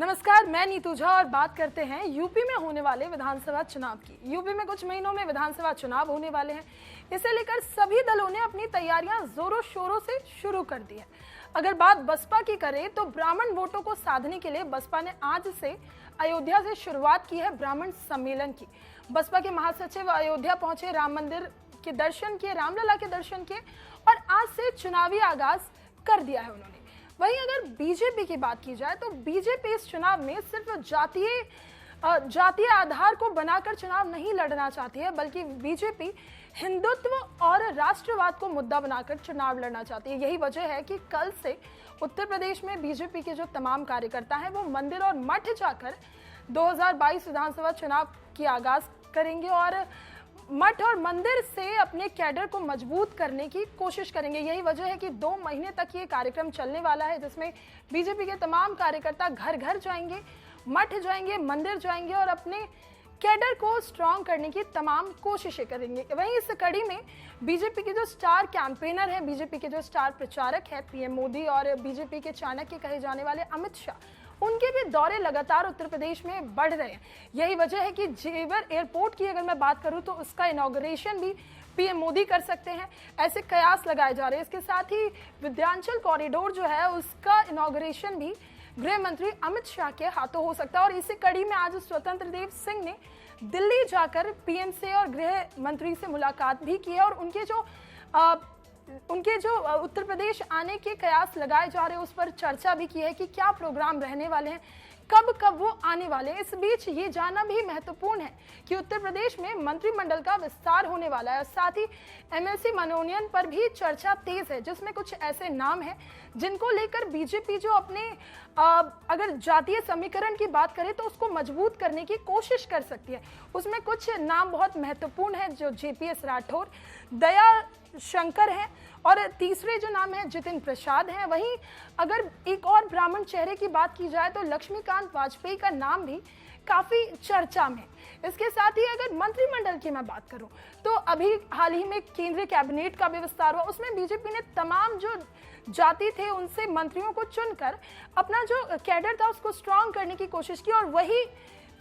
नमस्कार, मैं नीतू झा और बात करते हैं यूपी में होने वाले विधानसभा चुनाव की। यूपी में कुछ महीनों में विधानसभा चुनाव होने वाले हैं। इसे लेकर सभी दलों ने अपनी तैयारियां जोरों शोरों से शुरू कर दी है। अगर बात बसपा की करें तो ब्राह्मण वोटों को साधने के लिए बसपा ने आज से अयोध्या से शुरुआत की है ब्राह्मण सम्मेलन की। बसपा के महासचिव अयोध्या पहुंचे, राम मंदिर के दर्शन किए, रामलला के दर्शन किए और आज से चुनावी आगाज कर दिया है उन्होंने। वहीं अगर बीजेपी की बात की जाए तो बीजेपी इस चुनाव में सिर्फ जातीय आधार को बनाकर चुनाव नहीं लड़ना चाहती है, बल्कि बीजेपी हिंदुत्व और राष्ट्रवाद को मुद्दा बनाकर चुनाव लड़ना चाहती है। यही वजह है कि कल से उत्तर प्रदेश में बीजेपी के जो तमाम कार्यकर्ता हैं वो मंदिर और मठ जाकर 2022 विधानसभा चुनाव की आगाज करेंगे और मठ और मंदिर से अपने कैडर को मजबूत करने की कोशिश करेंगे। यही वजह है कि 2 महीने तक ये कार्यक्रम चलने वाला है, जिसमें बीजेपी के तमाम कार्यकर्ता घर घर जाएंगे, मठ जाएंगे, मंदिर जाएंगे और अपने कैडर को स्ट्रांग करने की तमाम कोशिशें करेंगे। वहीं इस कड़ी में बीजेपी के जो स्टार कैंपेनर हैं, बीजेपी के जो स्टार प्रचारक हैं पीएम मोदी और बीजेपी के चाणक्य कहे जाने वाले अमित शाह, उनके भी दौरे लगातार उत्तर प्रदेश में बढ़ रहे हैं। यही वजह है कि जेवर एयरपोर्ट की अगर मैं बात करूं तो उसका इनॉग्रेशन भी पीएम मोदी कर सकते हैं, ऐसे कयास लगाए जा रहे हैं। इसके साथ ही विंध्याचल कॉरिडोर जो है उसका इनॉग्रेशन भी गृह मंत्री अमित शाह के हाथों हो सकता है। और इसी कड़ी में आज स्वतंत्र देव सिंह ने दिल्ली जाकर पीएम से और गृह मंत्री से मुलाकात भी की है और उनके जो उत्तर प्रदेश आने के कयास लगाए जा रहे हैं उस पर चर्चा भी की है कि क्या प्रोग्राम रहने वाले हैं, कब वो आने वाले हैं। इस बीच ये जानना भी महत्वपूर्ण है कि उत्तर प्रदेश में मंत्रिमंडल का विस्तार होने वाला है और साथ ही एमएलसी मनोनयन पर भी चर्चा तेज है, जिसमें कुछ ऐसे नाम हैं जिनको लेकर बीजेपी जो अपने अगर जातीय समीकरण की बात करें तो उसको मजबूत करने की कोशिश कर सकती है। उसमें कुछ नाम बहुत महत्वपूर्ण है, जो जेपीएस राठौर, दया शंकर हैं और तीसरे जो नाम है जितिन प्रसाद हैं। वहीं अगर एक और ब्राह्मण चेहरे की बात की जाए तो लक्ष्मीकांत वाजपेयी का नाम भी काफी चर्चा में। इसके साथ ही अगर मंत्रिमंडल की मैं बात करूं तो अभी हाल ही में केंद्रीय कैबिनेट का भी विस्तार हुआ, उसमें बीजेपी ने तमाम जो जाति थे उनसे मंत्रियों को चुनकर अपना जो कैडर था उसको स्ट्रांग करने की कोशिश की और वही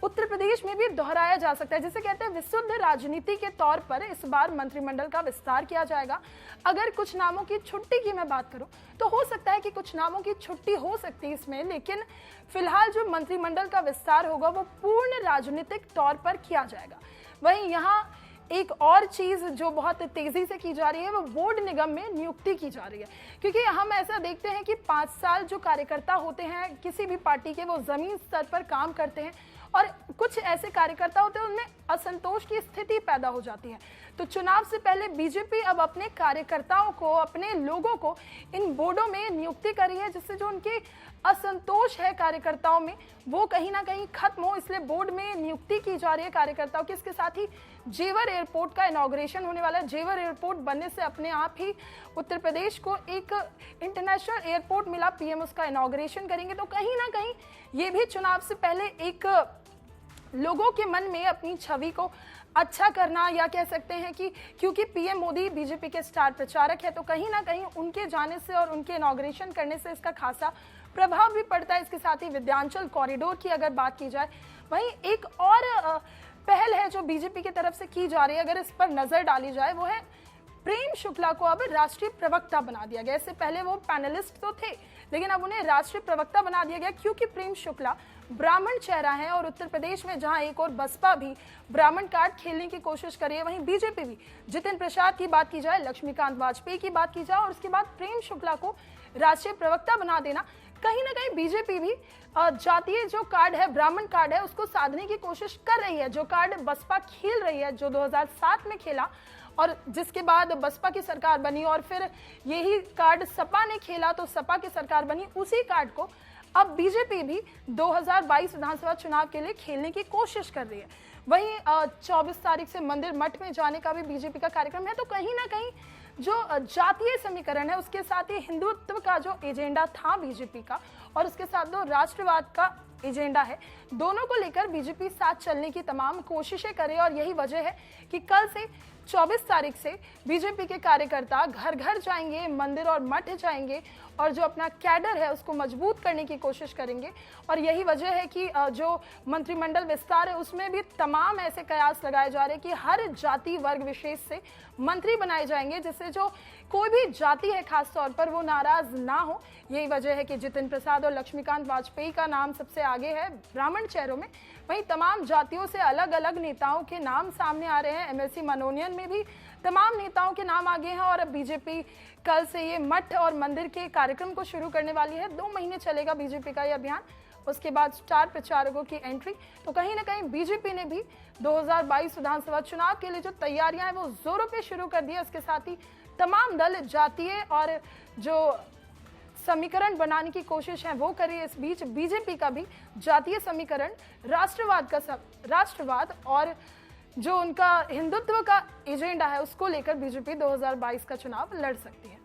उत्तर प्रदेश में भी दोहराया जा सकता है, जिसे कहते हैं विशुद्ध राजनीति के तौर पर इस बार मंत्रिमंडल का विस्तार किया जाएगा। अगर कुछ नामों की छुट्टी की मैं बात करूं तो हो सकता है कि कुछ नामों की छुट्टी हो सकती है इसमें, लेकिन फिलहाल जो मंत्रिमंडल का विस्तार होगा वो पूर्ण राजनीतिक तौर पर किया जाएगा। वहीं यहाँ एक और चीज जो बहुत तेजी से की जा रही है वो बोर्ड निगम में नियुक्ति की जा रही है, क्योंकि हम ऐसा देखते हैं कि 5 साल जो कार्यकर्ता होते हैं किसी भी पार्टी के वो जमीन स्तर पर काम करते हैं और कुछ ऐसे कार्यकर्ता होते हैं उनमें असंतोष की स्थिति पैदा हो जाती है। तो चुनाव से पहले बीजेपी अब अपने कार्यकर्ताओं को, अपने लोगों को इन बोर्डों में नियुक्ति करी है, जिससे जो उनके असंतोष है कार्यकर्ताओं में वो कहीं ना कहीं खत्म हो, इसलिए बोर्ड में नियुक्ति की जा रही है कार्यकर्ताओं की। इसके साथ ही जेवर एयरपोर्ट का इनॉग्रेशन होने वाला है। जेवर एयरपोर्ट बनने से अपने आप ही उत्तर प्रदेश को एक इंटरनेशनल एयरपोर्ट मिला, पीएम उसका इनॉग्रेशन करेंगे। तो कहीं ना कहीं ये भी चुनाव से पहले एक लोगों के मन में अपनी छवि को अच्छा करना, या कह सकते हैं कि क्योंकि पीएम मोदी बीजेपी के स्टार प्रचारक है तो कहीं ना कहीं उनके जाने से और उनके इनॉग्रेशन करने से इसका खासा प्रभाव भी पड़ता है। इसके साथ ही विंध्याचल कॉरिडोर की अगर बात की जाए, वहीं एक और पहल है जो बीजेपी की तरफ से की जा रही है, अगर इस पर नजर डाली जाए, वो है प्रेम शुक्ला को अब राष्ट्रीय प्रवक्ता बना दिया गया। इससे पहले वो पैनलिस्ट तो थे, लेकिन अब उन्हें राष्ट्रीय प्रवक्ता बना दिया गया, क्योंकि प्रेम शुक्ला ब्राह्मण चेहरा है और उत्तर प्रदेश में जहां एक और बसपा भी ब्राह्मण कार्ड खेलने की कोशिश कर रही है, वहीं बीजेपी भी। जितिन प्रसाद की बात की जाए, लक्ष्मीकांत वाजपेयी की बात की जाए और उसके बाद प्रेम शुक्ला को राष्ट्रीय प्रवक्ता बना देना, कहीं ना कहीं बीजेपी भी जातीय जो कार्ड है, ब्राह्मण कार्ड है, उसको साधने की कोशिश कर रही है। जो कार्ड बसपा खेल रही है, जो 2007 में खेला और जिसके बाद बसपा की सरकार बनी और फिर यही कार्ड सपा ने खेला तो सपा की सरकार बनी, उसी कार्ड को अब बीजेपी भी 2022 विधानसभा चुनाव के लिए खेलने की कोशिश कर रही है। वहीं 24 तारीख से मंदिर मठ में जाने का भी बीजेपी का कार्यक्रम है। तो कहीं ना कहीं जो जातीय समीकरण है उसके साथ ही हिंदुत्व का जो एजेंडा था बीजेपी का और उसके साथ जो राष्ट्रवाद का एजेंडा है, दोनों को लेकर बीजेपी साथ चलने की तमाम कोशिशें करे और यही वजह है कि कल से 24 तारीख से बीजेपी के कार्यकर्ता घर घर जाएंगे, मंदिर और मठ जाएंगे और जो अपना कैडर है उसको मजबूत करने की कोशिश करेंगे। और यही वजह है कि जो मंत्रिमंडल विस्तार है उसमें भी तमाम ऐसे कयास लगाए जा रहे हैं कि हर जाति वर्ग विशेष से मंत्री बनाए जाएंगे, जिससे जो कोई भी जाति है खास तौर पर वो नाराज ना हो। यही वजह है कि जितिन प्रसाद और लक्ष्मीकांत वाजपेयी का नाम सबसे आगे है ब्राह्मण चेहरों में। वहीं तमाम जातियों से अलग अलग नेताओं के नाम सामने आ रहे हैं। एमएससी मनोनयन में भी तमाम नेताओं के नाम आगे हैं और अब बीजेपी कल से ये मठ और मंदिर के कार्यक्रम को शुरू करने वाली है। 2 महीने चलेगा बीजेपी का ये अभियान, उसके बाद स्टार प्रचारकों की एंट्री। तो कहीं ना कहीं बीजेपी ने भी 2022 विधानसभा चुनाव के लिए जो तैयारियां हैं वो जोरों पे शुरू कर दी है। इसके साथ ही तमाम दल जातीय और जो समीकरण बनाने की कोशिश है वो करें। इस बीच बीजेपी का भी जातीय समीकरण, राष्ट्रवाद और जो उनका हिंदुत्व का एजेंडा है उसको लेकर बीजेपी 2022 का चुनाव लड़ सकती है।